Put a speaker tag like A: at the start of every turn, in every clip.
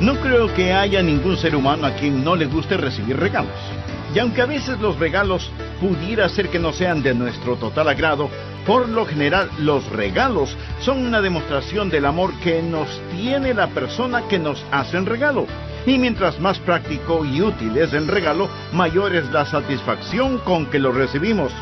A: No creo que haya ningún ser humano a quien no le guste recibir regalos. Y aunque a veces los regalos pudiera ser que no sean de nuestro total agrado, por lo general los regalos son una demostración del amor que nos tiene la persona que nos hace el regalo. Y mientras más práctico y útil es el regalo, mayor es la satisfacción con que lo recibimos.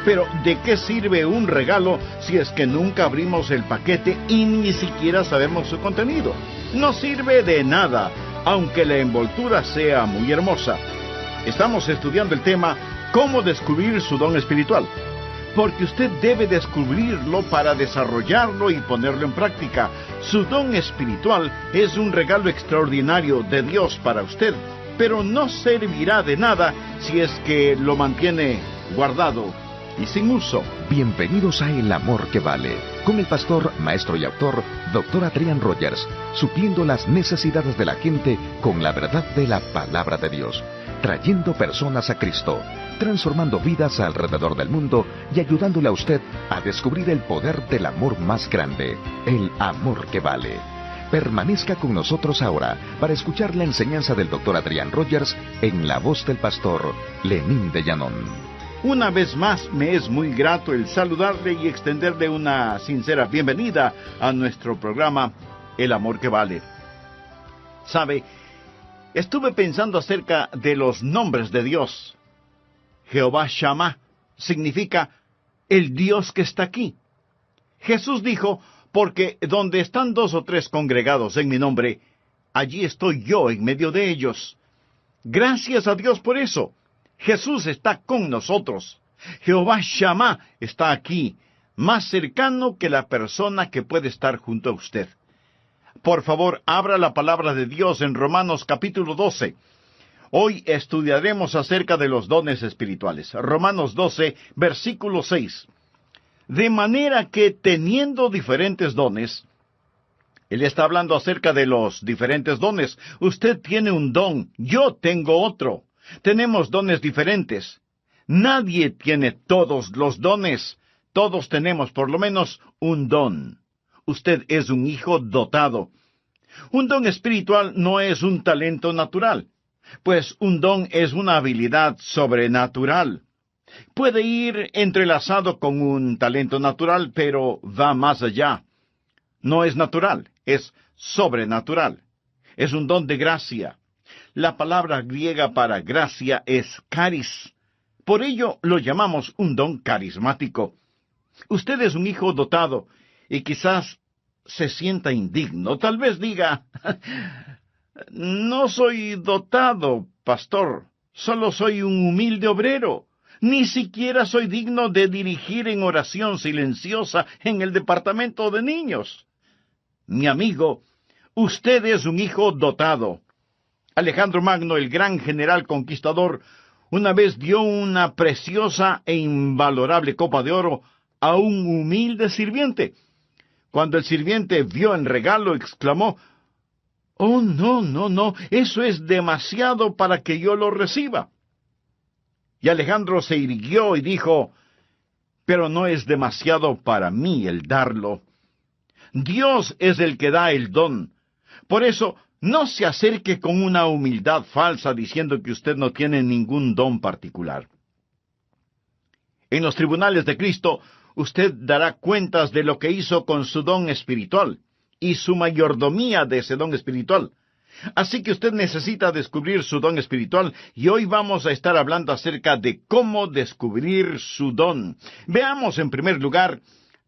A: Pero, ¿de qué sirve un regalo si es que nunca abrimos el paquete y ni siquiera sabemos su contenido? No sirve de nada, aunque la envoltura sea muy hermosa. Estamos estudiando el tema ¿Cómo descubrir su don espiritual? Porque usted debe descubrirlo para desarrollarlo y ponerlo en práctica. Su don espiritual es un regalo extraordinario de Dios para usted, pero no servirá de nada si es que lo mantiene guardado y sin uso.
B: Bienvenidos a El Amor que Vale, con el pastor, maestro y autor, Dr. Adrian Rogers, supliendo las necesidades de la gente con la verdad de la palabra de Dios, trayendo personas a Cristo, transformando vidas alrededor del mundo y ayudándole a usted a descubrir el poder del amor más grande, el amor que vale. Permanezca con nosotros ahora para escuchar la enseñanza del Dr. Adrian Rogers en la voz del pastor Lenín de Llanón.
A: Una vez más, me es muy grato el saludarle y extenderle una sincera bienvenida a nuestro programa El Amor que Vale. ¿Sabe? Estuve pensando acerca de los nombres de Dios. Jehová Shammah significa el Dios que está aquí. Jesús dijo, porque donde están 2 o 3 congregados en mi nombre, allí estoy yo en medio de ellos. Gracias a Dios por eso. Jesús está con nosotros. Jehová Shammah está aquí, más cercano que la persona que puede estar junto a usted. Por favor, abra la palabra de Dios en Romanos capítulo 12. Hoy estudiaremos acerca de los dones espirituales. Romanos 12, versículo 6. De manera que teniendo diferentes dones, él está hablando acerca de los diferentes dones. Usted tiene un don, yo tengo otro. Tenemos dones diferentes. Nadie tiene todos los dones. Todos tenemos por lo menos un don. Usted es un hijo dotado. Un don espiritual no es un talento natural, pues un don es una habilidad sobrenatural. Puede ir entrelazado con un talento natural, pero va más allá. No es natural, es sobrenatural. Es un don de gracia. La palabra griega para gracia es charis. Por ello lo llamamos un don carismático. Usted es un hijo dotado y quizás se sienta indigno. Tal vez diga, no soy dotado, pastor. Solo soy un humilde obrero. Ni siquiera soy digno de dirigir en oración silenciosa en el departamento de niños. Mi amigo, usted es un hijo dotado. Alejandro Magno, el gran general conquistador, una vez dio una preciosa e invalorable copa de oro a un humilde sirviente. Cuando el sirviente vio el regalo, exclamó, «Oh, no, eso es demasiado para que yo lo reciba». Y Alejandro se irguió y dijo, «Pero no es demasiado para mí el darlo. Dios es el que da el don. Por eso, no se acerque con una humildad falsa diciendo que usted no tiene ningún don particular. En los tribunales de Cristo, usted dará cuentas de lo que hizo con su don espiritual y su mayordomía de ese don espiritual. Así que usted necesita descubrir su don espiritual y hoy vamos a estar hablando acerca de cómo descubrir su don. Veamos en primer lugar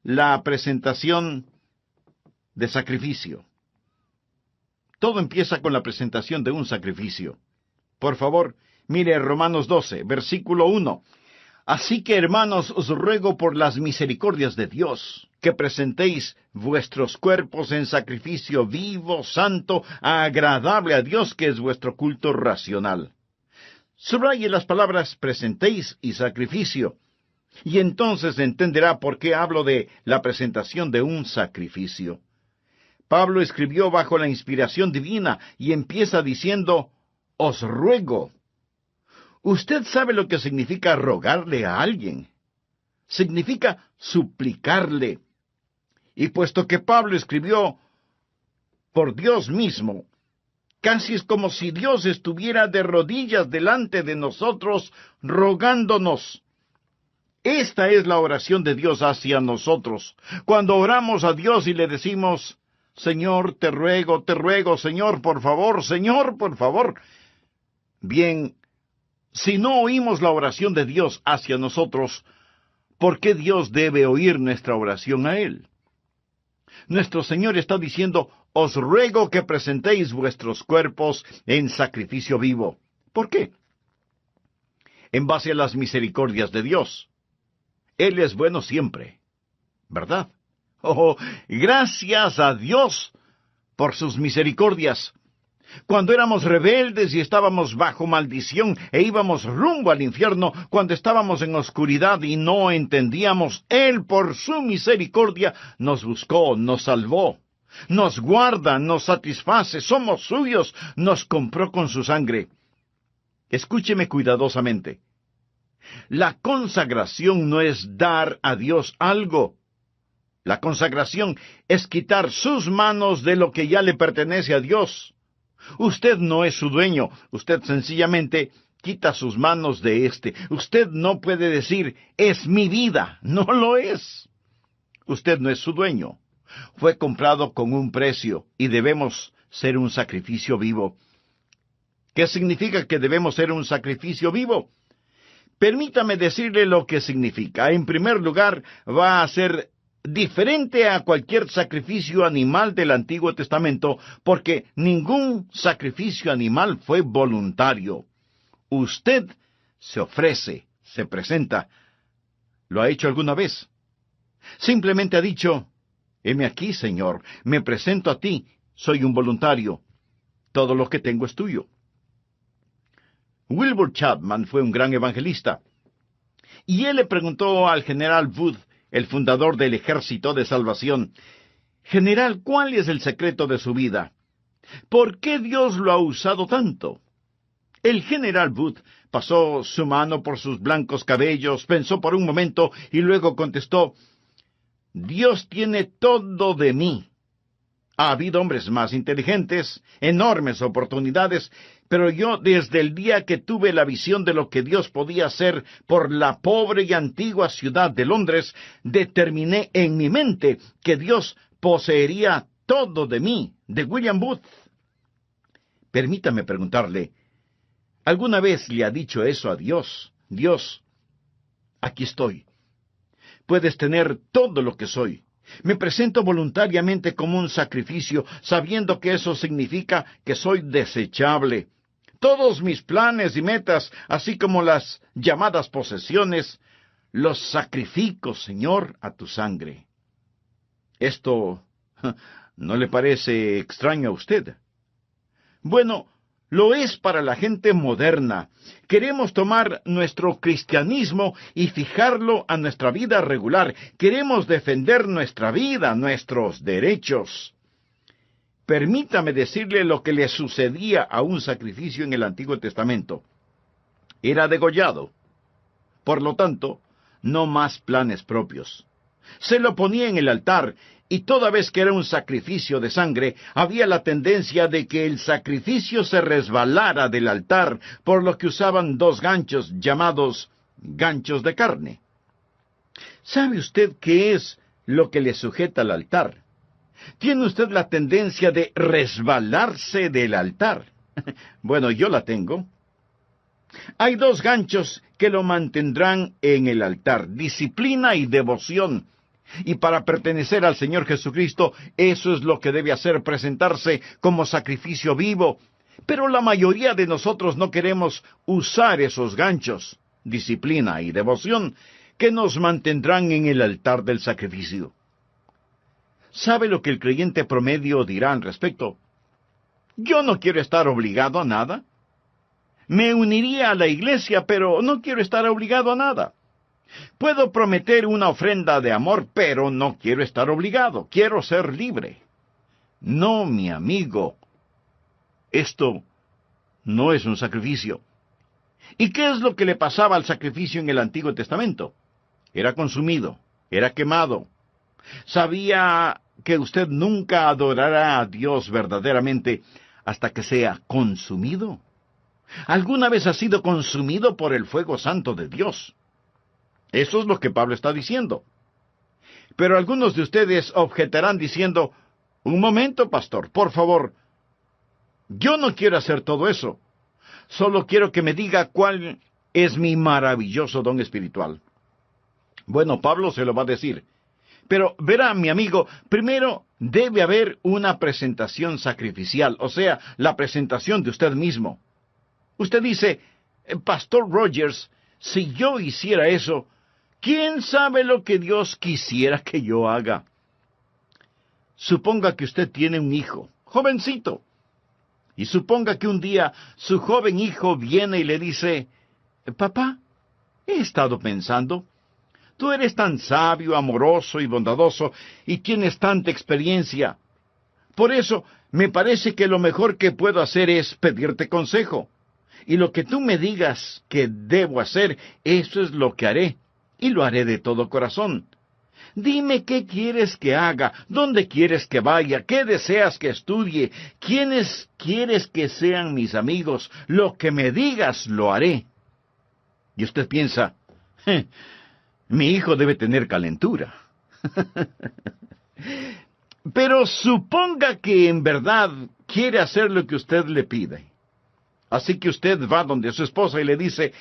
A: la presentación de sacrificio. Todo empieza con la presentación de un sacrificio. Por favor, mire Romanos 12, versículo 1. Así que, hermanos, os ruego por las misericordias de Dios, que presentéis vuestros cuerpos en sacrificio vivo, santo, agradable a Dios, que es vuestro culto racional. Subraye las palabras presentéis y sacrificio, y entonces entenderá por qué hablo de la presentación de un sacrificio. Pablo escribió bajo la inspiración divina y empieza diciendo, os ruego. Usted sabe lo que significa rogarle a alguien. Significa suplicarle. Y puesto que Pablo escribió por Dios mismo, Casi es como si Dios estuviera de rodillas delante de nosotros, rogándonos. Esta es la oración de Dios hacia nosotros. Cuando oramos a Dios y le decimos, Señor, te ruego, Señor, por favor, Señor, por favor. Bien, si no oímos la oración de Dios hacia nosotros, ¿por qué Dios debe oír nuestra oración a Él? Nuestro Señor está diciendo, os ruego que presentéis vuestros cuerpos en sacrificio vivo. ¿Por qué? En base a las misericordias de Dios. Él es bueno siempre, ¿verdad? Oh, gracias a Dios por sus misericordias. Cuando éramos rebeldes y estábamos bajo maldición e íbamos rumbo al infierno, cuando estábamos en oscuridad y no entendíamos, Él por su misericordia nos buscó, nos salvó, nos guarda, nos satisface, somos suyos, nos compró con su sangre. Escúcheme cuidadosamente. La consagración no es dar a Dios algo. La consagración es quitar sus manos de lo que ya le pertenece a Dios. Usted no es su dueño, usted sencillamente quita sus manos de éste. Usted no puede decir, es mi vida, no lo es. Usted no es su dueño. Fue comprado con un precio y debemos ser un sacrificio vivo. ¿Qué significa que debemos ser un sacrificio vivo? Permítame decirle lo que significa. En primer lugar, va a ser diferente a cualquier sacrificio animal del Antiguo Testamento, porque ningún sacrificio animal fue voluntario. Usted se ofrece, se presenta. ¿Lo ha hecho alguna vez? Simplemente ha dicho, heme aquí, Señor, me presento a ti, soy un voluntario. Todo lo que tengo es tuyo. Wilbur Chapman fue un gran evangelista, y él le preguntó al general Wood, el fundador del Ejército de Salvación, General, ¿cuál es el secreto de su vida? ¿Por qué Dios lo ha usado tanto? El general Wood pasó su mano por sus blancos cabellos, pensó por un momento y luego contestó, Dios tiene todo de mí. Ha habido hombres más inteligentes, enormes oportunidades, pero yo desde el día que tuve la visión de lo que Dios podía hacer por la pobre y antigua ciudad de Londres, determiné en mi mente que Dios poseería todo de mí, de William Booth. Permítame preguntarle, ¿alguna vez le ha dicho eso a Dios? Dios, aquí estoy. Puedes tener todo lo que soy. Me presento voluntariamente como un sacrificio, sabiendo que eso significa que soy desechable. Todos mis planes y metas, así como las llamadas posesiones, los sacrifico, Señor, a tu sangre. ¿Esto no le parece extraño a usted? Bueno, lo es para la gente moderna. Queremos tomar nuestro cristianismo y fijarlo a nuestra vida regular. Queremos defender nuestra vida, nuestros derechos. Permítame decirle lo que le sucedía a un sacrificio en el Antiguo Testamento. Era degollado. Por lo tanto, no más planes propios. Se lo ponía en el altar, y toda vez que era un sacrificio de sangre, había la tendencia de que el sacrificio se resbalara del altar, por lo que usaban dos ganchos llamados ganchos de carne. ¿Sabe usted qué es lo que le sujeta al altar? ¿Tiene usted la tendencia de resbalarse del altar? Bueno, yo la tengo. Hay dos ganchos que lo mantendrán en el altar, disciplina y devoción. Y para pertenecer al Señor Jesucristo, eso es lo que debe hacer, presentarse como sacrificio vivo. Pero la mayoría de nosotros no queremos usar esos ganchos, disciplina y devoción, que nos mantendrán en el altar del sacrificio. ¿Sabe lo que el creyente promedio dirá al respecto? Yo no quiero estar obligado a nada. Me uniría a la iglesia, pero no quiero estar obligado a nada. Puedo prometer una ofrenda de amor, pero no quiero estar obligado. Quiero ser libre. No, mi amigo. Esto no es un sacrificio. ¿Y qué es lo que le pasaba al sacrificio en el Antiguo Testamento? Era consumido, era quemado. ¿Sabía que usted nunca adorará a Dios verdaderamente hasta que sea consumido. ¿Alguna vez ha sido consumido por el fuego santo de Dios? Eso es lo que Pablo está diciendo. Pero algunos de ustedes objetarán diciendo, un momento, pastor, por favor, yo no quiero hacer todo eso. Solo quiero que me diga cuál es mi maravilloso don espiritual. Bueno, Pablo se lo va a decir. Pero verá, mi amigo, primero debe haber una presentación sacrificial, o sea, la presentación de usted mismo. Usted dice, Pastor Rogers, si yo hiciera eso, ¿quién sabe lo que Dios quisiera que yo haga? Suponga que usted tiene un hijo, jovencito, y suponga que un día su joven hijo viene y le dice, Papá, he estado pensando, tú eres tan sabio, amoroso y bondadoso, y tienes tanta experiencia. Por eso, me parece que lo mejor que puedo hacer es pedirte consejo. Y lo que tú me digas que debo hacer, eso es lo que haré, y lo haré de todo corazón. Dime qué quieres que haga, dónde quieres que vaya, qué deseas que estudie, quiénes quieres que sean mis amigos. Lo que me digas, lo haré. Y usted piensa, mi hijo debe tener calentura. Pero suponga que en verdad quiere hacer lo que usted le pide. Así que usted va donde su esposa y le dice,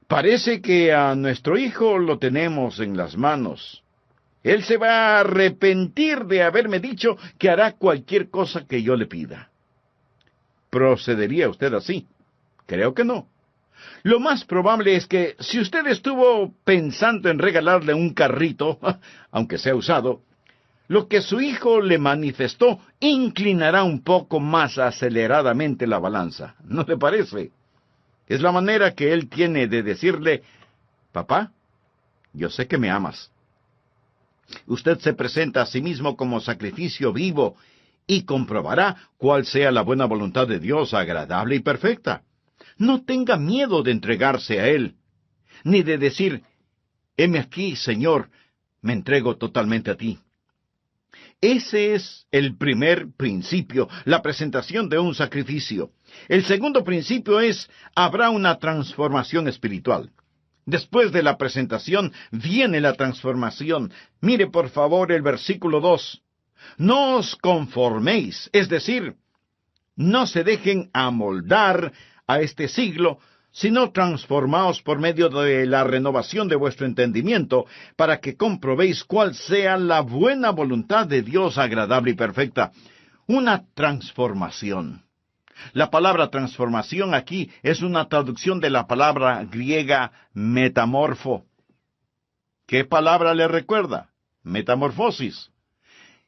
A: parece que a nuestro hijo lo tenemos en las manos. Él se va a arrepentir de haberme dicho que hará cualquier cosa que yo le pida. ¿Procedería usted así? Creo que no. Lo más probable es que si usted estuvo pensando en regalarle un carrito, aunque sea usado, lo que su hijo le manifestó inclinará un poco más aceleradamente la balanza. ¿No le parece? Es la manera que él tiene de decirle, Papá, yo sé que me amas. Usted se presenta a sí mismo como sacrificio vivo y comprobará cuál sea la buena voluntad de Dios, agradable y perfecta. No tenga miedo de entregarse a Él, ni de decir, heme aquí, Señor, me entrego totalmente a ti. Ese es el primer principio, la presentación de un sacrificio. El segundo principio es, habrá una transformación espiritual. Después de la presentación viene la transformación. Mire por favor el versículo 2. No os conforméis, es decir, no se dejen amoldar a este siglo, sino transformaos por medio de la renovación de vuestro entendimiento, para que comprobéis cuál sea la buena voluntad de Dios agradable y perfecta. Una transformación. La palabra transformación aquí es una traducción de la palabra griega metamorfo. ¿Qué palabra le recuerda? Metamorfosis.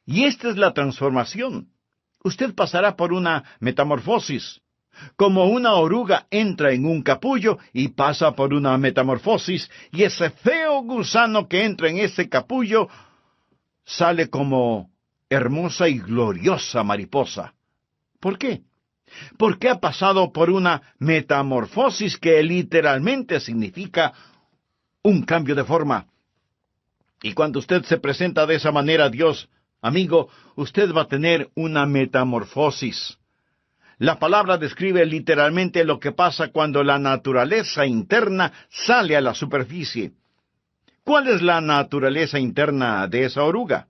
A: Y esta es la transformación. Usted pasará por una metamorfosis. Como una oruga entra en un capullo y pasa por una metamorfosis, y ese feo gusano que entra en ese capullo sale como hermosa y gloriosa mariposa. ¿Por qué? Porque ha pasado por una metamorfosis que literalmente significa un cambio de forma. Y cuando usted se presenta de esa manera a Dios, amigo, usted va a tener una metamorfosis. La palabra describe literalmente lo que pasa cuando la naturaleza interna sale a la superficie. ¿Cuál es la naturaleza interna de esa oruga?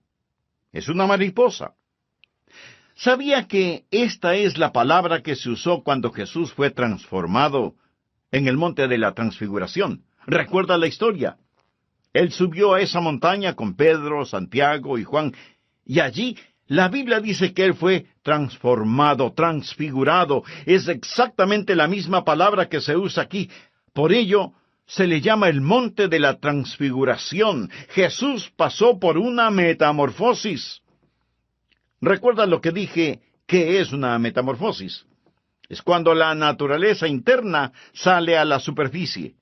A: Es una mariposa. ¿Sabía que esta es la palabra que se usó cuando Jesús fue transformado en el monte de la transfiguración? ¿Recuerda la historia? Él subió a esa montaña con Pedro, Santiago y Juan, y allí la Biblia dice que él fue transformado, transfigurado. Es exactamente la misma palabra que se usa aquí. Por ello, se le llama el monte de la transfiguración. Jesús pasó por una metamorfosis. ¿Recuerda lo que dije? ¿Qué es una metamorfosis? Es cuando la naturaleza interna sale a la superficie.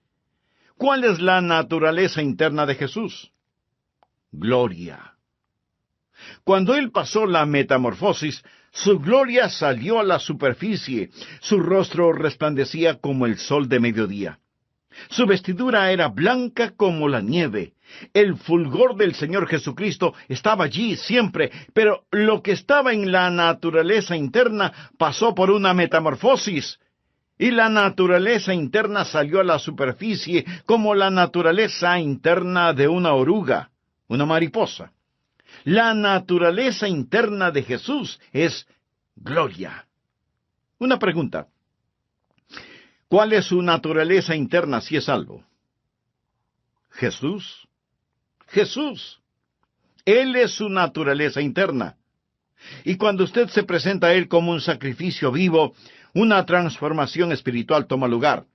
A: ¿Cuál es la naturaleza interna de Jesús? Gloria. Cuando Él pasó la metamorfosis, su gloria salió a la superficie. Su rostro resplandecía como el sol de mediodía. Su vestidura era blanca como la nieve, El fulgor del Señor Jesucristo estaba allí siempre, pero lo que estaba en la naturaleza interna pasó por una metamorfosis, y la naturaleza interna salió a la superficie como la naturaleza interna de una oruga, una mariposa. La naturaleza interna de Jesús es gloria. Una pregunta. ¿Cuál es su naturaleza interna si es salvo? Jesús. Jesús. Él es su naturaleza interna. Y cuando usted se presenta a Él como un sacrificio vivo, una transformación espiritual toma lugar.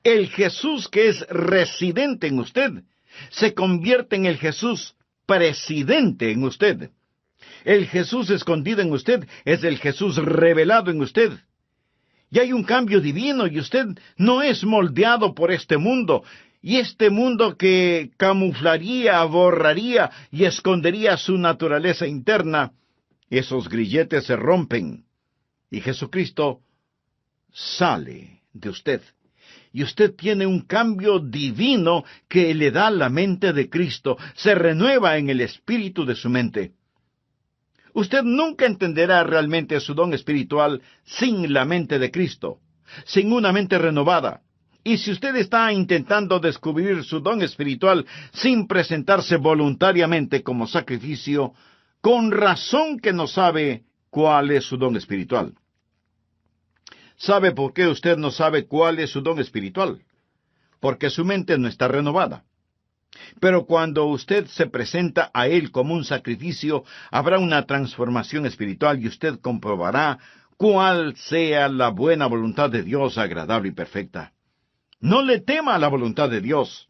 A: El Jesús que es residente en usted se convierte en el Jesús presidente en usted. El Jesús escondido en usted es el Jesús revelado en usted. Y hay un cambio divino y usted no es moldeado por este mundo, y este mundo que camuflaría, borraría y escondería su naturaleza interna. Esos grilletes se rompen y Jesucristo sale de usted. Y usted tiene un cambio divino que le da la mente de Cristo, se renueva en el espíritu de su mente. Usted nunca entenderá realmente su don espiritual sin la mente de Cristo, sin una mente renovada. Y si usted está intentando descubrir su don espiritual sin presentarse voluntariamente como sacrificio, con razón que no sabe cuál es su don espiritual. ¿Sabe por qué usted no sabe cuál es su don espiritual? Porque su mente no está renovada. Pero cuando usted se presenta a Él como un sacrificio, habrá una transformación espiritual y usted comprobará cuál sea la buena voluntad de Dios, agradable y perfecta. No le tema a la voluntad de Dios.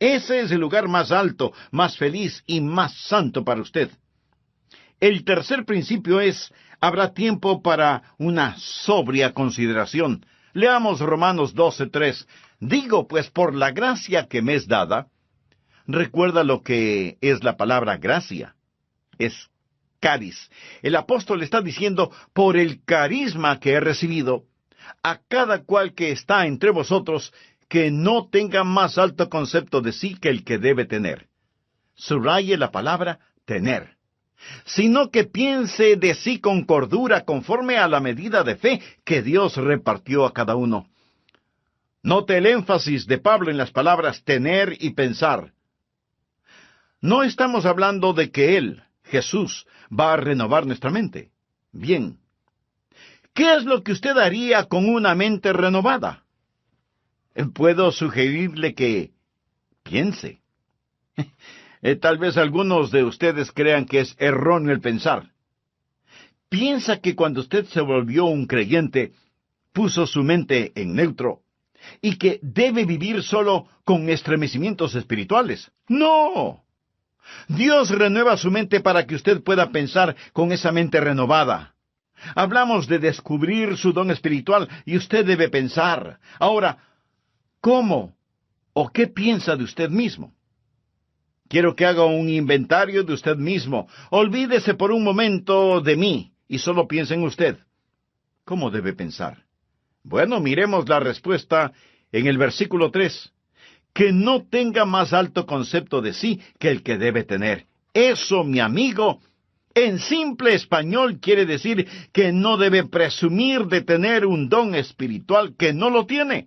A: Ese es el lugar más alto, más feliz y más santo para usted. El tercer principio es, habrá tiempo para una sobria consideración. Leamos Romanos 12:3. Digo, pues, por la gracia que me es dada. Recuerda lo que es la palabra gracia. Es caris. El apóstol está diciendo, por el carisma que he recibido, a cada cual que está entre vosotros, que no tenga más alto concepto de sí que el que debe tener. Subraye la palabra tener. Sino que piense de sí con cordura conforme a la medida de fe que Dios repartió a cada uno. Note el énfasis de Pablo en las palabras tener y pensar. No estamos hablando de que Él, Jesús, va a renovar nuestra mente. Bien. ¿Qué es lo que usted haría con una mente renovada? Puedo sugerirle que piense. Tal vez algunos de ustedes crean que es erróneo el pensar. Piensa que cuando usted se volvió un creyente, puso su mente en neutro, y que debe vivir solo con estremecimientos espirituales. ¡No! Dios renueva su mente para que usted pueda pensar con esa mente renovada. Hablamos de descubrir su don espiritual y usted debe pensar. Ahora, ¿cómo o qué piensa de usted mismo? Quiero que haga un inventario de usted mismo. Olvídese por un momento de mí y solo piense en usted. ¿Cómo debe pensar? Bueno, miremos la respuesta en el versículo 3. Que no tenga más alto concepto de sí que el que debe tener. Eso, mi amigo, en simple español quiere decir que no debe presumir de tener un don espiritual que no lo tiene.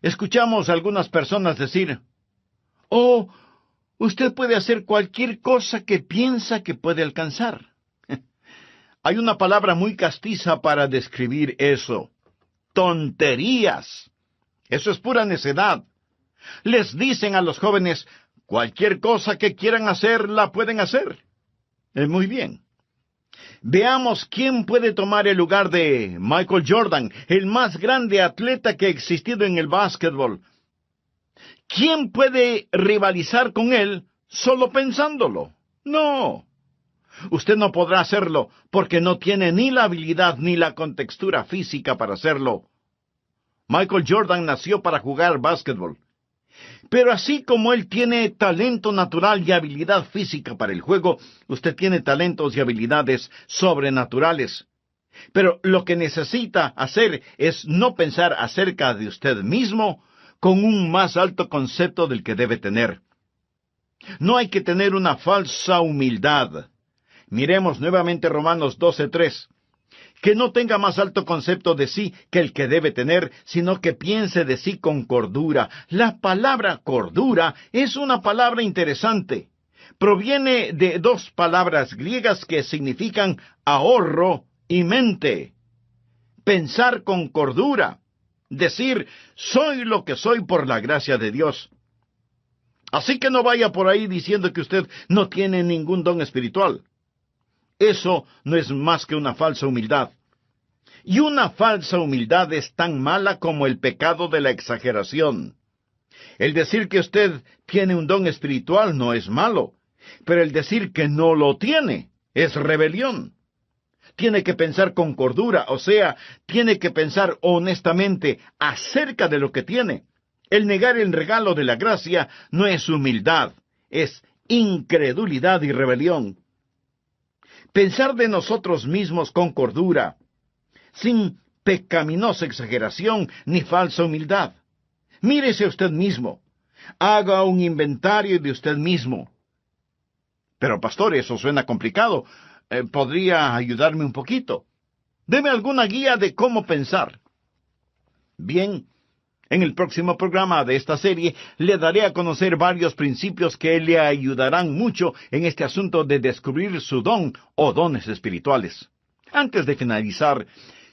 A: Escuchamos a algunas personas decir, «Oh, usted puede hacer cualquier cosa que piensa que puede alcanzar». Hay una palabra muy castiza para describir eso. Tonterías. Eso es pura necedad. Les dicen a los jóvenes, cualquier cosa que quieran hacer, la pueden hacer. Muy bien. Veamos quién puede tomar el lugar de Michael Jordan, el más grande atleta que ha existido en el básquetbol. ¿Quién puede rivalizar con él solo pensándolo? No. Usted no podrá hacerlo porque no tiene ni la habilidad ni la contextura física para hacerlo. Michael Jordan nació para jugar básquetbol. Pero así como él tiene talento natural y habilidad física para el juego, usted tiene talentos y habilidades sobrenaturales. Pero lo que necesita hacer es no pensar acerca de usted mismo con un más alto concepto del que debe tener. No hay que tener una falsa humildad. Miremos nuevamente Romanos 12:3. Que no tenga más alto concepto de sí que el que debe tener, sino que piense de sí con cordura. La palabra cordura es una palabra interesante. Proviene de dos palabras griegas que significan ahorro y mente. Pensar con cordura. Decir, soy lo que soy por la gracia de Dios. Así que no vaya por ahí diciendo que usted no tiene ningún don espiritual. Eso no es más que una falsa humildad. Y una falsa humildad es tan mala como el pecado de la exageración. El decir que usted tiene un don espiritual no es malo, pero el decir que no lo tiene es rebelión. Tiene que pensar con cordura, o sea, tiene que pensar honestamente acerca de lo que tiene. El negar el regalo de la gracia no es humildad, es incredulidad y rebelión. Pensar de nosotros mismos con cordura, sin pecaminosa exageración ni falsa humildad. Mírese usted mismo. Haga un inventario de usted mismo. Pero, pastor, eso suena complicado. ¿Podría ayudarme un poquito? Deme alguna guía de cómo pensar. Bien, en el próximo programa de esta serie le daré a conocer varios principios que le ayudarán mucho en este asunto de descubrir su don o dones espirituales. Antes de finalizar,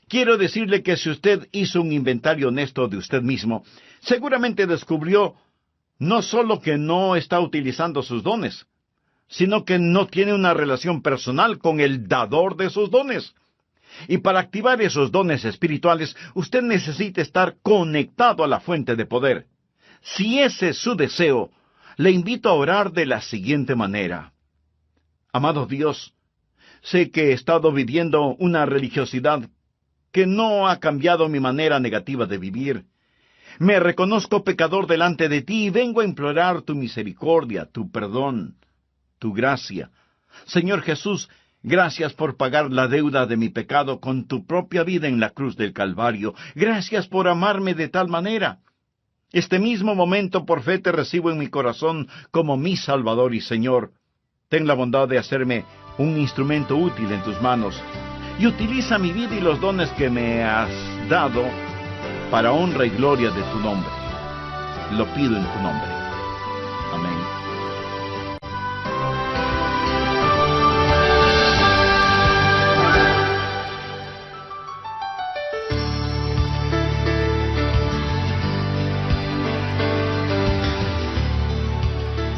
A: quiero decirle que si usted hizo un inventario honesto de usted mismo, seguramente descubrió no solo que no está utilizando sus dones, sino que no tiene una relación personal con el dador de sus dones. Y para activar esos dones espirituales, usted necesita estar conectado a la fuente de poder. Si ese es su deseo, le invito a orar de la siguiente manera. Amado Dios, sé que he estado viviendo una religiosidad que no ha cambiado mi manera negativa de vivir. Me reconozco pecador delante de ti y vengo a implorar tu misericordia, tu perdón, tu gracia. Señor Jesús, gracias por pagar la deuda de mi pecado con tu propia vida en la cruz del Calvario. Gracias por amarme de tal manera. Este mismo momento por fe te recibo en mi corazón como mi Salvador y Señor. Ten la bondad de hacerme un instrumento útil en tus manos y utiliza mi vida y los dones que me has dado para honra y gloria de tu nombre. Lo pido en tu nombre. Amén.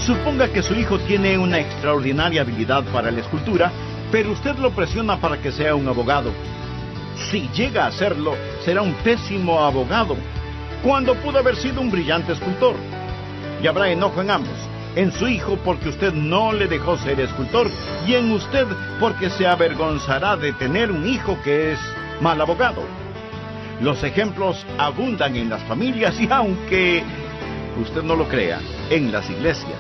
A: Suponga que su hijo tiene una extraordinaria habilidad para la escultura, pero usted lo presiona para que sea un abogado. Si llega a hacerlo, será un pésimo abogado, cuando pudo haber sido un brillante escultor. Y habrá enojo en ambos, en su hijo porque usted no le dejó ser escultor, y en usted porque se avergonzará de tener un hijo que es mal abogado. Los ejemplos abundan en las familias y aunque usted no lo crea, en las iglesias.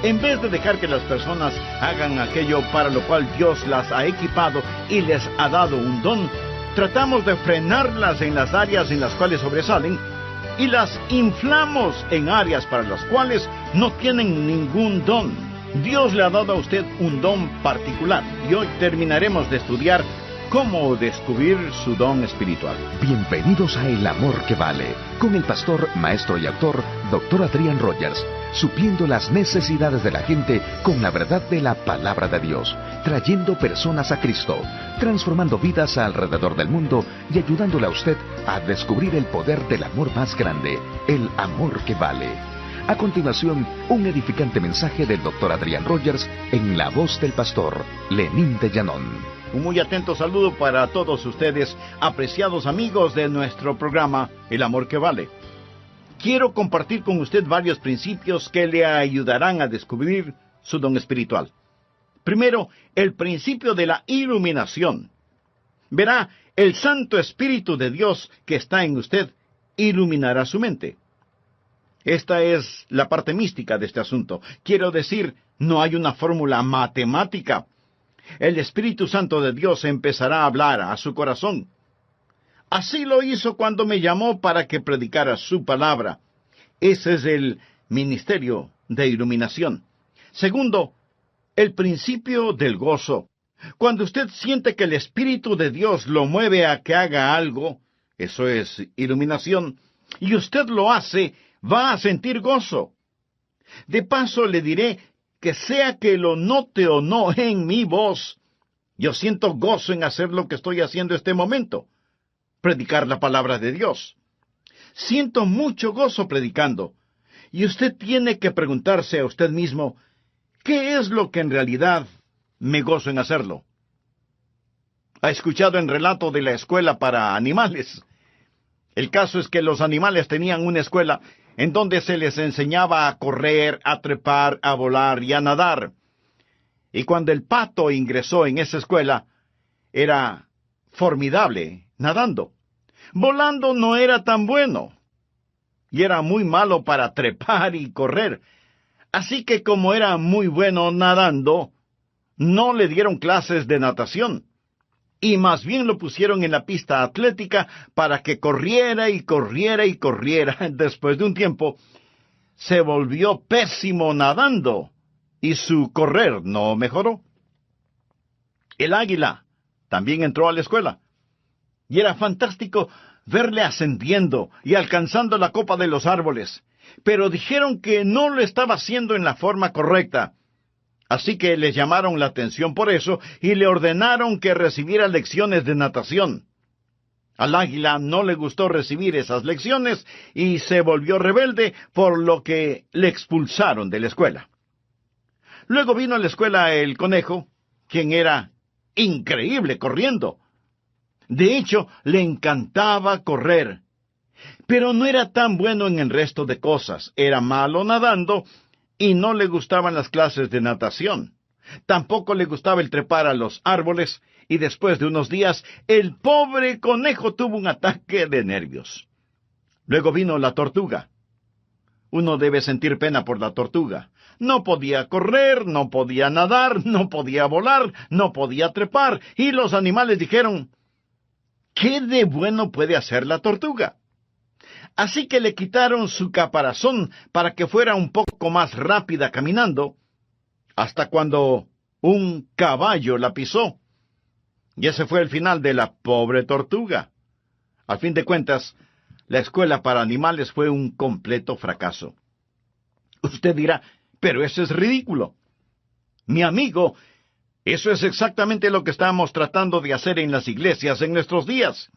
A: En vez de dejar que las personas hagan aquello para lo cual Dios las ha equipado y les ha dado un don, tratamos de frenarlas en las áreas en las cuales sobresalen y las inflamos en áreas para las cuales no tienen ningún don. Dios le ha dado a usted un don particular y hoy terminaremos de estudiar cómo descubrir su don espiritual.
B: Bienvenidos a El Amor que Vale, con el pastor, maestro y autor, Dr. Adrián Rogers, supliendo las necesidades de la gente con la verdad de la palabra de Dios, trayendo personas a Cristo, transformando vidas alrededor del mundo y ayudándole a usted a descubrir el poder del amor más grande, el amor que vale. A continuación, un edificante mensaje del Dr. Adrián Rogers en la voz del pastor Lenín de Llanón.
A: Un muy atento saludo para todos ustedes, apreciados amigos de nuestro programa El Amor que Vale. Quiero compartir con usted varios principios que le ayudarán a descubrir su don espiritual. Primero, el principio de la iluminación. Verá, el Santo Espíritu de Dios que está en usted iluminará su mente. Esta es la parte mística de este asunto. Quiero decir, no hay una fórmula matemática. El Espíritu Santo de Dios empezará a hablar a su corazón. Así lo hizo cuando me llamó para que predicara su palabra. Ese es el ministerio de iluminación. Segundo, el principio del gozo. Cuando usted siente que el Espíritu de Dios lo mueve a que haga algo, eso es iluminación, y usted lo hace, va a sentir gozo. De paso le diré que sea que lo note o no en mi voz, yo siento gozo en hacer lo que estoy haciendo este momento, predicar la palabra de Dios. Siento mucho gozo predicando, y usted tiene que preguntarse a usted mismo, ¿qué es lo que en realidad me gozo en hacerlo? ¿Ha escuchado el relato de la escuela para animales? El caso es que los animales tenían una escuela en donde se les enseñaba a correr, a trepar, a volar y a nadar. Y cuando el pato ingresó en esa escuela, era formidable nadando. Volando no era tan bueno, y era muy malo para trepar y correr. Así que como era muy bueno nadando, no le dieron clases de natación, y más bien lo pusieron en la pista atlética para que corriera y corriera y corriera. Después de un tiempo, se volvió pésimo nadando, y su correr no mejoró. El águila también entró a la escuela, y era fantástico verle ascendiendo y alcanzando la copa de los árboles, pero dijeron que no lo estaba haciendo en la forma correcta. Así que le llamaron la atención por eso y le ordenaron que recibiera lecciones de natación. Al águila no le gustó recibir esas lecciones y se volvió rebelde, por lo que le expulsaron de la escuela. Luego vino a la escuela el conejo, quien era increíble corriendo. De hecho, le encantaba correr. Pero no era tan bueno en el resto de cosas. Era malo nadando y no le gustaban las clases de natación. Tampoco le gustaba el trepar a los árboles, y después de unos días, el pobre conejo tuvo un ataque de nervios. Luego vino la tortuga. Uno debe sentir pena por la tortuga. No podía correr, no podía nadar, no podía volar, no podía trepar, y los animales dijeron, ¿qué de bueno puede hacer la tortuga? Así que le quitaron su caparazón para que fuera un poco más rápida caminando, hasta cuando un caballo la pisó. Y ese fue el final de la pobre tortuga. Al fin de cuentas, la escuela para animales fue un completo fracaso. Usted dirá, pero eso es ridículo. Mi amigo, eso es exactamente lo que estamos tratando de hacer en las iglesias en nuestros días.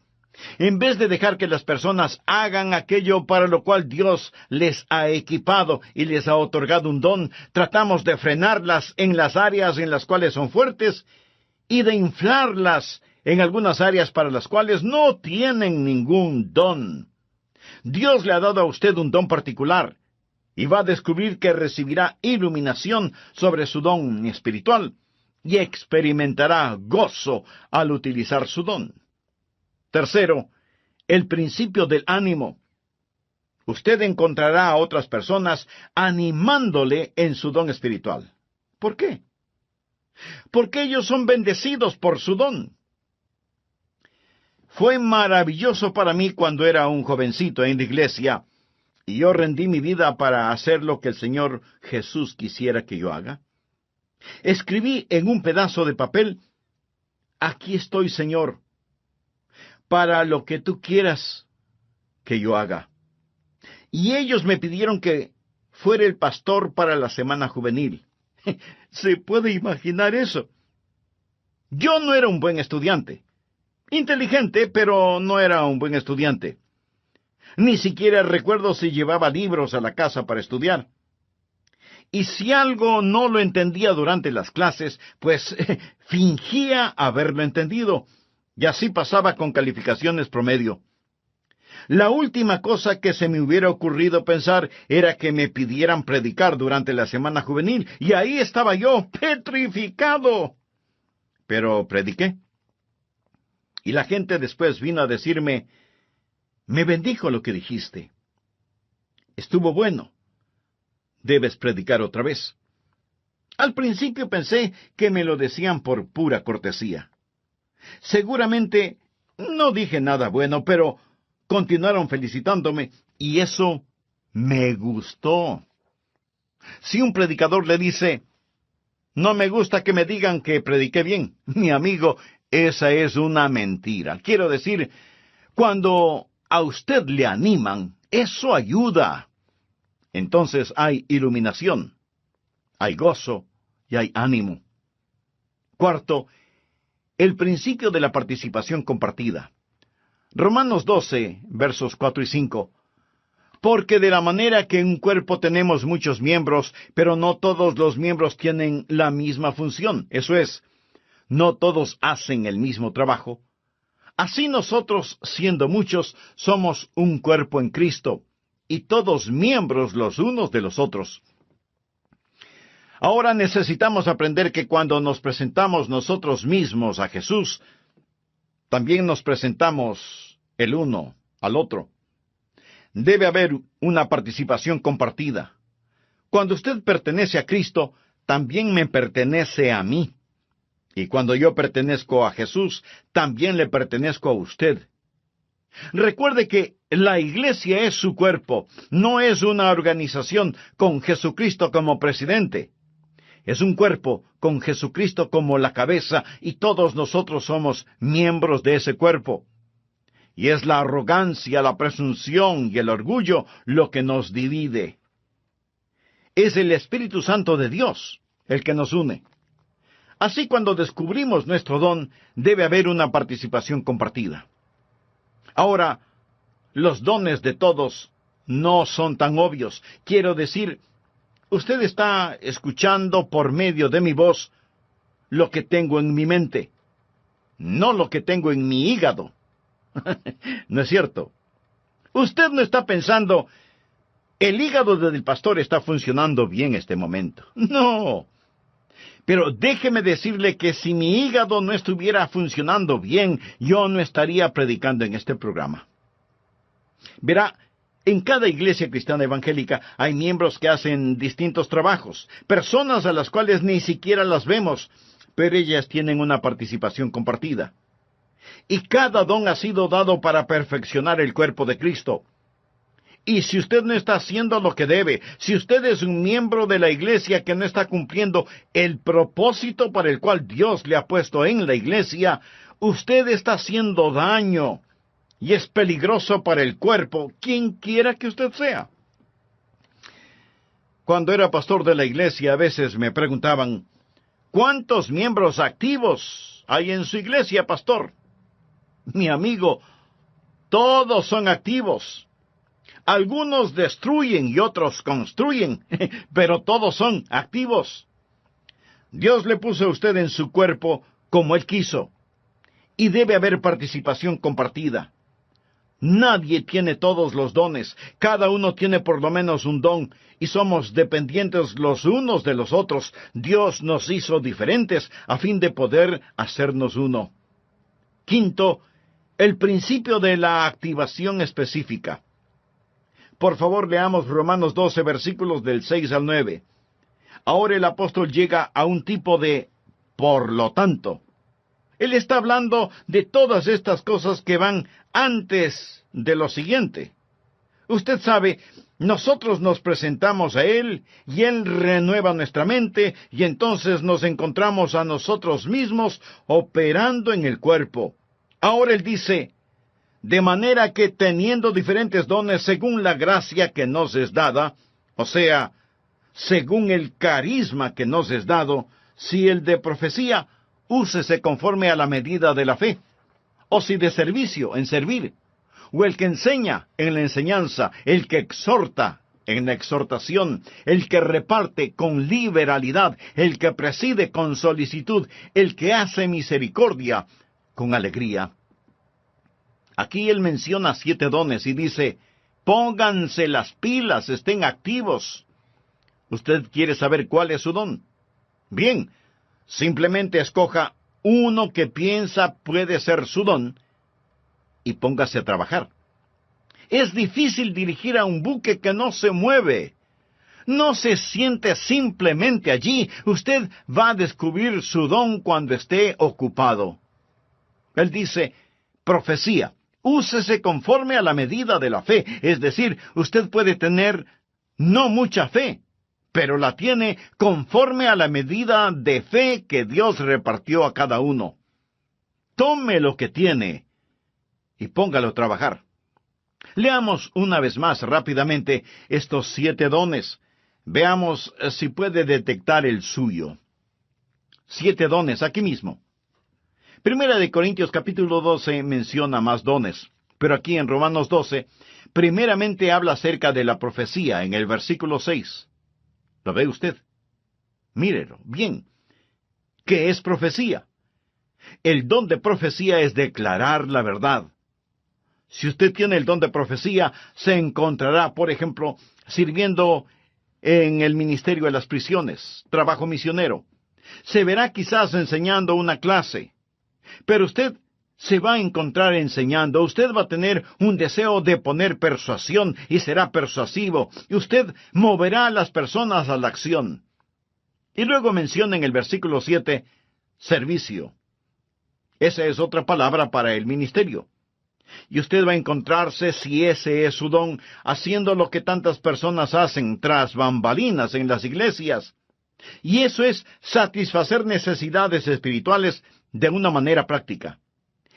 A: En vez de dejar que las personas hagan aquello para lo cual Dios les ha equipado y les ha otorgado un don, tratamos de frenarlas en las áreas en las cuales son fuertes y de inflarlas en algunas áreas para las cuales no tienen ningún don. Dios le ha dado a usted un don particular y va a descubrir que recibirá iluminación sobre su don espiritual y experimentará gozo al utilizar su don. Tercero, el principio del ánimo. Usted encontrará a otras personas animándole en su don espiritual. ¿Por qué? Porque ellos son bendecidos por su don. Fue maravilloso para mí cuando era un jovencito en la iglesia y yo rendí mi vida para hacer lo que el Señor Jesús quisiera que yo haga. Escribí en un pedazo de papel, aquí estoy, Señor, para lo que tú quieras que yo haga. Y ellos me pidieron que fuera el pastor para la semana juvenil. ¿Se puede imaginar eso? Yo no era un buen estudiante. Inteligente, pero no era un buen estudiante. Ni siquiera recuerdo si llevaba libros a la casa para estudiar. Y si algo no lo entendía durante las clases, pues fingía haberlo entendido. Y así pasaba con calificaciones promedio. La última cosa que se me hubiera ocurrido pensar era que me pidieran predicar durante la semana juvenil, y ahí estaba yo, petrificado. Pero prediqué. Y la gente después vino a decirme, me bendijo lo que dijiste. Estuvo bueno. Debes predicar otra vez. Al principio pensé que me lo decían por pura cortesía. Seguramente no dije nada bueno, pero continuaron felicitándome y eso me gustó. Si un predicador le dice, no me gusta que me digan que prediqué bien, mi amigo, esa es una mentira. Quiero decir, cuando a usted le animan, eso ayuda. Entonces hay iluminación, hay gozo y hay ánimo. Cuarto, el principio de la participación compartida. Romanos 12, versos 4 y 5. Porque de la manera que en un cuerpo tenemos muchos miembros, pero no todos los miembros tienen la misma función. Eso es, no todos hacen el mismo trabajo. Así nosotros, siendo muchos, somos un cuerpo en Cristo, y todos miembros los unos de los otros. Ahora necesitamos aprender que cuando nos presentamos nosotros mismos a Jesús, también nos presentamos el uno al otro. Debe haber una participación compartida. Cuando usted pertenece a Cristo, también me pertenece a mí. Y cuando yo pertenezco a Jesús, también le pertenezco a usted. Recuerde que la iglesia es su cuerpo, no es una organización con Jesucristo como presidente. Es un cuerpo con Jesucristo como la cabeza y todos nosotros somos miembros de ese cuerpo. Y es la arrogancia, la presunción y el orgullo lo que nos divide. Es el Espíritu Santo de Dios el que nos une. Así, cuando descubrimos nuestro don, debe haber una participación compartida. Ahora, los dones de todos no son tan obvios. Quiero decir, usted está escuchando por medio de mi voz lo que tengo en mi mente, no lo que tengo en mi hígado. ¿No es cierto? Usted no está pensando, el hígado del pastor está funcionando bien este momento. No. Pero déjeme decirle que si mi hígado no estuviera funcionando bien, yo no estaría predicando en este programa. Verá, en cada iglesia cristiana evangélica hay miembros que hacen distintos trabajos, personas a las cuales ni siquiera las vemos, pero ellas tienen una participación compartida. Y cada don ha sido dado para perfeccionar el cuerpo de Cristo. Y si usted no está haciendo lo que debe, si usted es un miembro de la iglesia que no está cumpliendo el propósito para el cual Dios le ha puesto en la iglesia, usted está haciendo daño y es peligroso para el cuerpo, quien quiera que usted sea. Cuando era pastor de la iglesia, a veces me preguntaban, ¿cuántos miembros activos hay en su iglesia, pastor? Mi amigo, todos son activos. Algunos destruyen y otros construyen, pero todos son activos. Dios le puso a usted en su cuerpo como Él quiso, y debe haber participación compartida. Nadie tiene todos los dones, cada uno tiene por lo menos un don, y somos dependientes los unos de los otros. Dios nos hizo diferentes a fin de poder hacernos uno. Quinto, el principio de la activación específica. Por favor, leamos Romanos 12, versículos del 6 al 9. Ahora el apóstol llega a un tipo de por lo tanto. Él está hablando de todas estas cosas que van antes de lo siguiente. Usted sabe, nosotros nos presentamos a Él, y Él renueva nuestra mente, y entonces nos encontramos a nosotros mismos operando en el cuerpo. Ahora Él dice, de manera que teniendo diferentes dones según la gracia que nos es dada, o sea, según el carisma que nos es dado, si el de profecía, úsese conforme a la medida de la fe, o si de servicio, en servir, o el que enseña, en la enseñanza, el que exhorta, en la exhortación, el que reparte con liberalidad, el que preside con solicitud, el que hace misericordia con alegría. Aquí él menciona 7 dones y dice, pónganse las pilas, estén activos. ¿Usted quiere saber cuál es su don? Bien, simplemente escoja uno que piensa puede ser su don y póngase a trabajar. Es difícil dirigir a un buque que no se mueve. No se siente simplemente allí. Usted va a descubrir su don cuando esté ocupado. Él dice, profecía. Úsese conforme a la medida de la fe. Es decir, usted puede tener no mucha fe, pero la tiene conforme a la medida de fe que Dios repartió a cada uno. Tome lo que tiene y póngalo a trabajar. Leamos una vez más rápidamente estos 7 dones. Veamos si puede detectar el suyo. 7 dones aquí mismo. Primera de Corintios capítulo 12 menciona más dones, pero aquí en Romanos 12, primeramente habla acerca de la profecía en el versículo 6. ¿Lo ve usted? Mírelo, bien. ¿Qué es profecía? El don de profecía es declarar la verdad. Si usted tiene el don de profecía, se encontrará, por ejemplo, sirviendo en el ministerio de las prisiones, trabajo misionero. Se verá quizás enseñando una clase. Pero usted se va a encontrar enseñando, usted va a tener un deseo de poner persuasión y será persuasivo, y usted moverá a las personas a la acción. Y luego menciona en el versículo 7, servicio. Esa es otra palabra para el ministerio. Y usted va a encontrarse, si ese es su don, haciendo lo que tantas personas hacen tras bambalinas en las iglesias. Y eso es satisfacer necesidades espirituales de una manera práctica.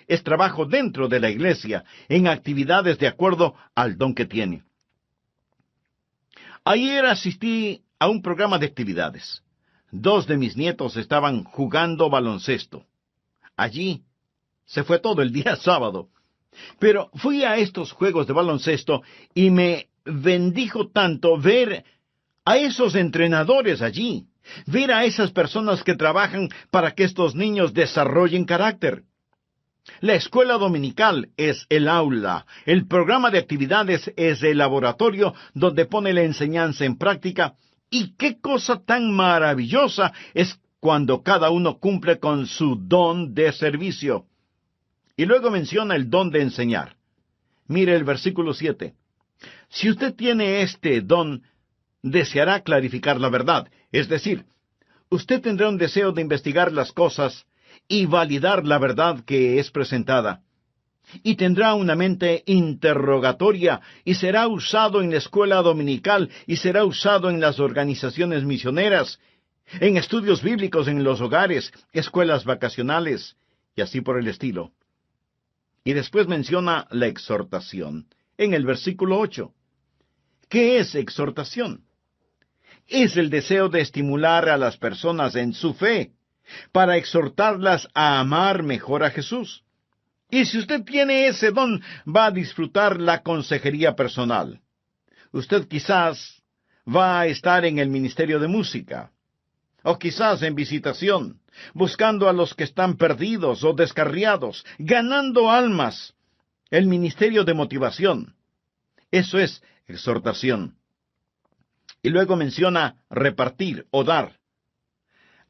A: Es trabajo dentro de la iglesia, en actividades de acuerdo al don que tiene. Ayer asistí a un programa de actividades. 2 de mis nietos estaban jugando baloncesto. Allí se fue todo el día sábado. Pero fui a estos juegos de baloncesto y me bendijo tanto ver a esos entrenadores allí, ver a esas personas que trabajan para que estos niños desarrollen carácter. La escuela dominical es el aula, el programa de actividades es el laboratorio donde pone la enseñanza en práctica, y qué cosa tan maravillosa es cuando cada uno cumple con su don de servicio. Y luego menciona el don de enseñar. Mire el versículo 7. Si usted tiene este don, deseará clarificar la verdad. Es decir, usted tendrá un deseo de investigar las cosas y validar la verdad que es presentada. Y tendrá una mente interrogatoria y será usado en la escuela dominical y será usado en las organizaciones misioneras, en estudios bíblicos en los hogares, escuelas vacacionales y así por el estilo. Y después menciona la exhortación, en el versículo 8. ¿Qué es exhortación? Es el deseo de estimular a las personas en su fe, para exhortarlas a amar mejor a Jesús. Y si usted tiene ese don, va a disfrutar la consejería personal. Usted quizás va a estar en el ministerio de música, o quizás en visitación, buscando a los que están perdidos o descarriados, ganando almas. El ministerio de motivación. Eso es exhortación. Y luego menciona repartir o dar.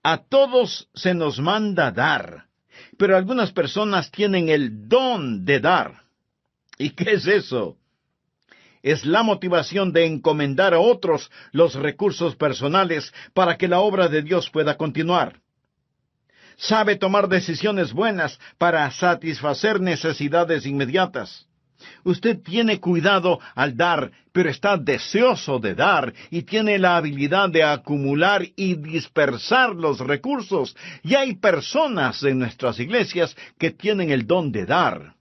A: A todos se nos manda dar, pero algunas personas tienen el don de dar. ¿Y qué es eso? Es la motivación de encomendar a otros los recursos personales para que la obra de Dios pueda continuar. Sabe tomar decisiones buenas para satisfacer necesidades inmediatas. Usted tiene cuidado al dar, pero está deseoso de dar y tiene la habilidad de acumular y dispersar los recursos. Y hay personas en nuestras iglesias que tienen el don de dar.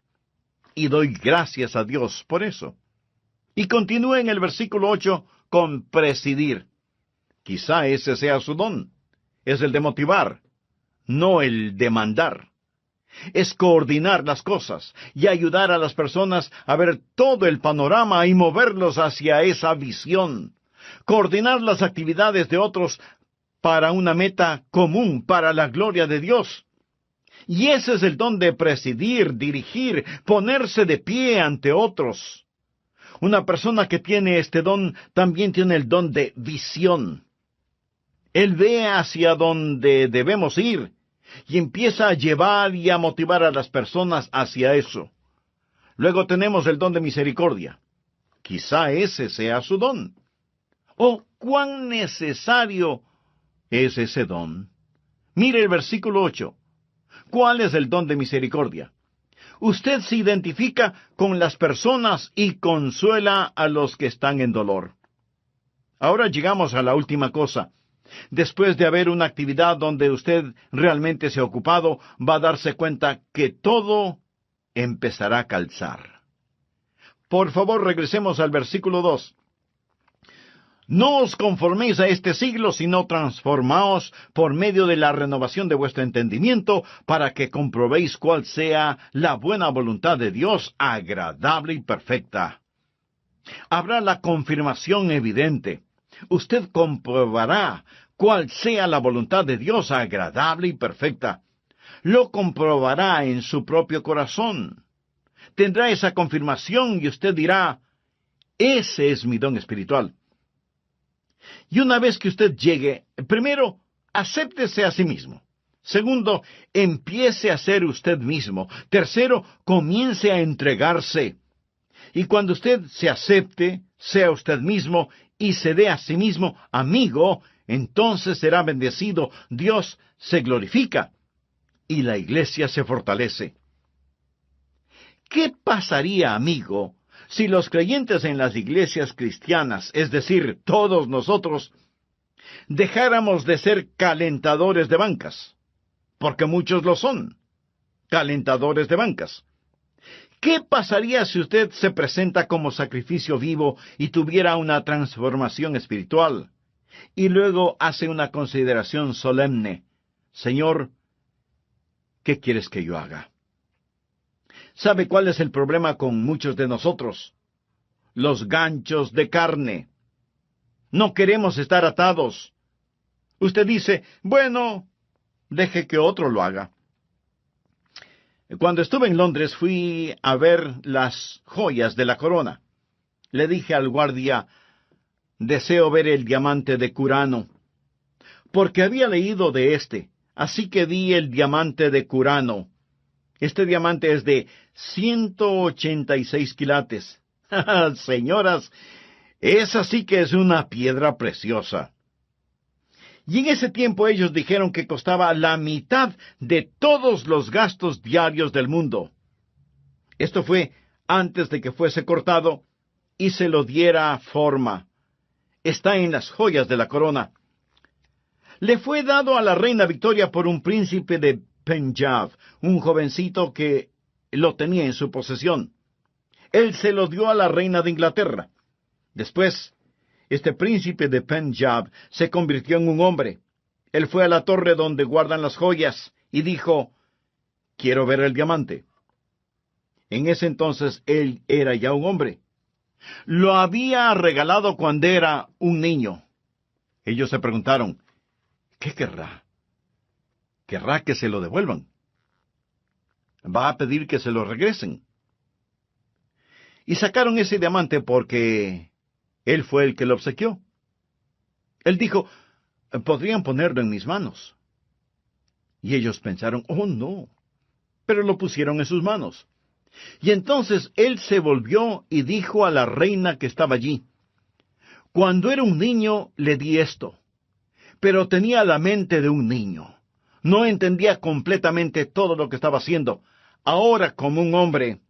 A: Y doy gracias a Dios por eso. Y continúa en el versículo 8 con presidir. Quizá ese sea su don. Es el de motivar, no el de mandar. Es coordinar las cosas y ayudar a las personas a ver todo el panorama y moverlos hacia esa visión. Coordinar las actividades de otros para una meta común, para la gloria de Dios. Y ese es el don de presidir, dirigir, ponerse de pie ante otros. Una persona que tiene este don también tiene el don de visión. Él ve hacia donde debemos ir y empieza a llevar y a motivar a las personas hacia eso. Luego tenemos el don de misericordia. Quizá ese sea su don. Oh, cuán necesario es ese don. Mire el versículo 8. ¿Cuál es el don de misericordia? Usted se identifica con las personas y consuela a los que están en dolor. Ahora llegamos a la última cosa. Después de haber una actividad donde usted realmente se ha ocupado, va a darse cuenta que todo empezará a calzar. Por favor, regresemos al versículo 2. No os conforméis a este siglo, sino transformaos por medio de la renovación de vuestro entendimiento, para que comprobéis cuál sea la buena voluntad de Dios, agradable y perfecta. Habrá la confirmación evidente. Usted comprobará cuál sea la voluntad de Dios, agradable y perfecta. Lo comprobará en su propio corazón. Tendrá esa confirmación y usted dirá, ese es mi don espiritual. Y una vez que usted llegue, primero, acéptese a sí mismo. Segundo, empiece a ser usted mismo. Tercero, comience a entregarse. Y cuando usted se acepte, sea usted mismo y se dé a sí mismo amigo, entonces será bendecido, Dios se glorifica y la iglesia se fortalece. ¿Qué pasaría, amigo, si los creyentes en las iglesias cristianas, es decir, todos nosotros, dejáramos de ser calentadores de bancas? Porque muchos lo son, calentadores de bancas. ¿Qué pasaría si usted se presenta como sacrificio vivo y tuviera una transformación espiritual? Y luego hace una consideración solemne. Señor, ¿qué quieres que yo haga? ¿Sabe cuál es el problema con muchos de nosotros? Los ganchos de carne. No queremos estar atados. Usted dice, bueno, deje que otro lo haga. Cuando estuve en Londres fui a ver las joyas de la corona. Le dije al guardia, deseo ver el diamante de Curano, porque había leído de este, así que di el diamante de Curano. Este diamante es de 186 quilates. Señoras, esa sí que es una piedra preciosa. Y en ese tiempo ellos dijeron que costaba la mitad de todos los gastos diarios del mundo. Esto fue antes de que fuese cortado y se lo diera forma. Está en las joyas de la corona. Le fue dado a la reina Victoria por un príncipe de Punjab, un jovencito que lo tenía en su posesión. Él se lo dio a la reina de Inglaterra. Después, este príncipe de Punjab se convirtió en un hombre. Él fue a la torre donde guardan las joyas y dijo, quiero ver el diamante. En ese entonces él era ya un hombre. Lo había regalado cuando era un niño. Ellos se preguntaron, ¿qué querrá? ¿Querrá que se lo devuelvan? ¿Va a pedir que se lo regresen? Y sacaron ese diamante porque él fue el que lo obsequió. Él dijo, podrían ponerlo en mis manos. Y ellos pensaron, oh no, pero lo pusieron en sus manos. Y entonces él se volvió y dijo a la reina que estaba allí, cuando era un niño le di esto, pero tenía la mente de un niño. No entendía completamente todo lo que estaba haciendo. Ahora, como un hombre,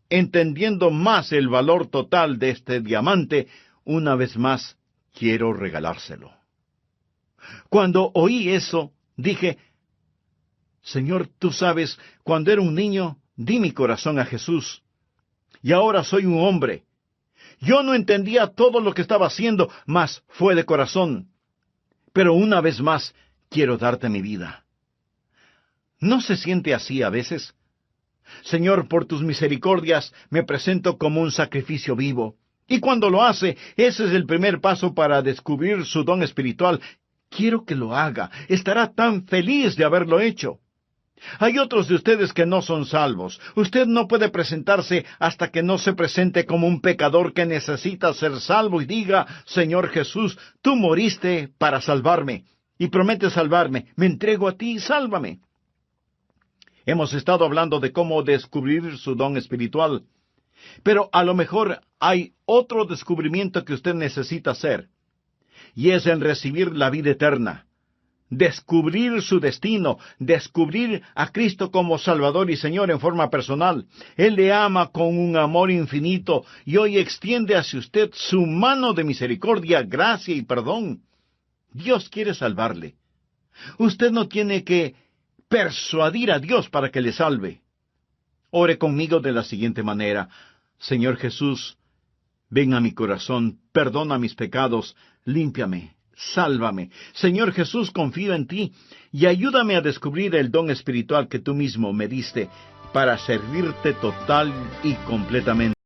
A: entendiendo más el valor total de este diamante, una vez más quiero regalárselo. Cuando oí eso, dije, Señor, tú sabes, cuando era un niño, di mi corazón a Jesús. Y ahora soy un hombre. Yo no entendía todo lo que estaba haciendo, mas fue de corazón. Pero una vez más, quiero darte mi vida. ¿No se siente así a veces? Señor, por tus misericordias, me presento como un sacrificio vivo. Y cuando lo hace, ese es el primer paso para descubrir su don espiritual. Quiero que lo haga. Estará tan feliz de haberlo hecho. Hay otros de ustedes que no son salvos. Usted no puede presentarse hasta que no se presente como un pecador que necesita ser salvo y diga, Señor Jesús, tú moriste para salvarme y prometes salvarme. Me entrego a ti y sálvame. Hemos estado hablando de cómo descubrir su don espiritual, pero a lo mejor hay otro descubrimiento que usted necesita hacer, y es el recibir la vida eterna. descubrir su destino, descubrir a Cristo como Salvador y Señor en forma personal. Él le ama con un amor infinito y hoy extiende hacia usted su mano de misericordia, gracia y perdón. Dios quiere salvarle. Usted no tiene que persuadir a Dios para que le salve. Ore conmigo de la siguiente manera: Señor Jesús, ven a mi corazón, perdona mis pecados, límpiame, sálvame. Señor Jesús, confío en ti y ayúdame a descubrir el don espiritual que tú mismo me diste para servirte total y completamente.